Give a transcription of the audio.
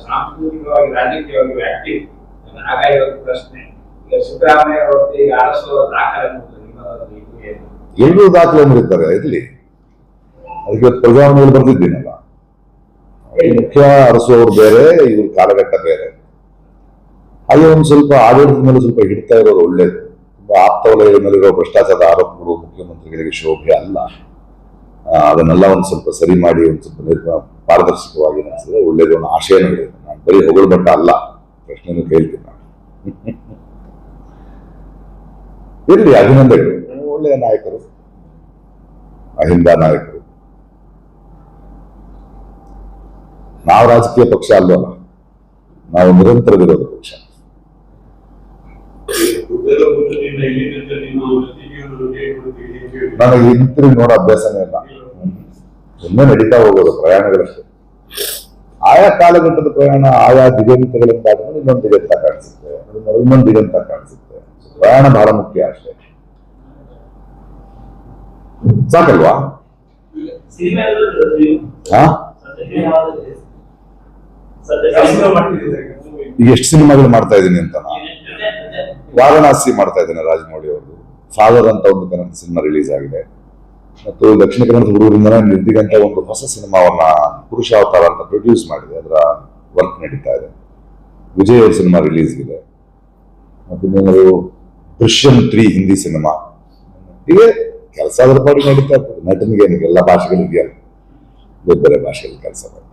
ಸಾಂಸ್ಕೃತಿಕವಾಗಿ ರಾಜಕೀಯವಾಗಿ ಆಕ್ಟಿವ್ ಹಾಗಾಗಿ ಪ್ರಶ್ನೆ ಈಗ ಸಿದ್ದರಾಮಯ್ಯ ಅವರಿಗೆ ಈಗ ಆರಿಸುವ ದಾಖಲೆ ಎಲ್ಲರೂ ದಾಖಲೆ ಮಾಡಿರ್ತಾರೆ ಇರ್ಲಿ. ಅದಕ್ಕೆ ಪ್ರಜಾವಾಣಿಯಲ್ಲಿ ಬರ್ದಿದ್ದೀನಲ್ಲ, ಮುಖ್ಯ ಅರಸುವವರು ಬೇರೆ, ಇವ್ರ ಕಾಲಘಟ್ಟ ಬೇರೆ. ಹಾಗೆ ಒಂದು ಸ್ವಲ್ಪ ಆಡಳಿತದ ಮೇಲೆ ಸ್ವಲ್ಪ ಹಿಡ್ತಾ ಇರೋದು ಒಳ್ಳೇದು. ತುಂಬಾ ಆಪ್ತ ವಲಯದ ಮೇಲಿರೋ ಭ್ರಷ್ಟಾಚಾರದ ಆರೋಪಗಳು ಮುಖ್ಯಮಂತ್ರಿಗಳಿಗೆ ಶೋಭೆ ಅಲ್ಲ. ಅದನ್ನೆಲ್ಲ ಒಂದು ಸ್ವಲ್ಪ ಸರಿ ಮಾಡಿ ಒಂದು ಸ್ವಲ್ಪ ಪಾರದರ್ಶಕವಾಗಿ ನಡೆಸಿದ್ರೆ ಒಳ್ಳೇದು ಅನ್ನೋ ಆಶಯನೂ ಇದೆ. ನಾನು ಬರೀ ಹೊಗಳಬಟ್ಟ ಅಲ್ಲ, ಪ್ರಶ್ನೆನೂ ಕೇಳ್ತೀನಿ ನಾನು. ಇರ್ಲಿ, ಅಭಿನಂದನೆಗಳು. ಒಳ್ಳೆಯ ನಾಯಕರು, ಅಹಿಂದ ನಾಯಕರು. ನಾವು ರಾಜಕೀಯ ಪಕ್ಷ ಅಲ್ವಲ್ಲ, ನಾವು ನಿರಂತರ ವಿರೋಧ ಪಕ್ಷ. ನನಗೆ ಹಿಂತಿರುಗಿ ನೋಡೋ ಅಭ್ಯಾಸನೇ ಇಲ್ಲ. ಒಮ್ಮೆ ನಡೀತಾ ಹೋಗೋದು ಪ್ರಯಾಣಗಳಷ್ಟೇ. ಆಯಾ ಕಾಲಘಟ್ಟದ ಪ್ರಯಾಣ ಆಯಾ ದಿಗಂತಗಳಿಂದಾದ್ಮೇಲೆ ಇನ್ನೊಂದು ದಿಗಂತ ಕಾಣಿಸುತ್ತೆ, ಇನ್ನೊಂದು ದಿಗಂತ ಕಾಣಿಸುತ್ತೆ. ಪ್ರಯಾಣ ಬಹಳ ಮುಖ್ಯ ಅಷ್ಟೇ. ಸಾಕಲ್ವಾ? ಈಗ ಎಷ್ಟು ಸಿನಿಮಾಗಳು ಮಾಡ್ತಾ ಇದ್ದೀನಿ ಅಂತ. ವಾರಣಾಸಿ ಮಾಡ್ತಾ ಇದ್ದೇನೆ ರಾಜಮೌಳಿ ಅವ್ರದ್ದು. ಫಾದರ್ ಅಂತ ಒಂದು ಕನ್ನಡ ಸಿನಿಮಾ ರಿಲೀಸ್ ಆಗಿದೆ. ಮತ್ತು ದಕ್ಷಿಣ ಕನ್ನಡದ ಹುಡುಗರಿಂದ ನಿರ್ದಿಗಂತ ಒಂದು ಹೊಸ ಸಿನಿಮಾವನ್ನ ಪುರುಷಾವತಾರ ಅಂತ ಪ್ರೊಡ್ಯೂಸ್ ಮಾಡಿದೆ. ಅದರ ವರ್ಕ್ ನಡೀತಾ ಇದೆ. ವಿಜಯ್ ಅವ್ರ ಸಿನಿಮಾ ರಿಲೀಸ್ ಇದೆ. ಮತ್ತು ದೃಶ್ಯಂ 3 ಹಿಂದಿ ಸಿನಿಮಾ. ಹೀಗೆ ಕೆಲಸ ಅದ್ರ ಪಾಡಿ ನಡೀತಾ ಇರ್ತದೆ. ನಟನಿಗೆ ಎಲ್ಲ ಭಾಷೆಗಳಿದೆಯಲ್ಲ, ಬೇರೆ ಬೇರೆ ಭಾಷೆಯಲ್ಲಿ ಕೆಲಸ ಮಾಡಿ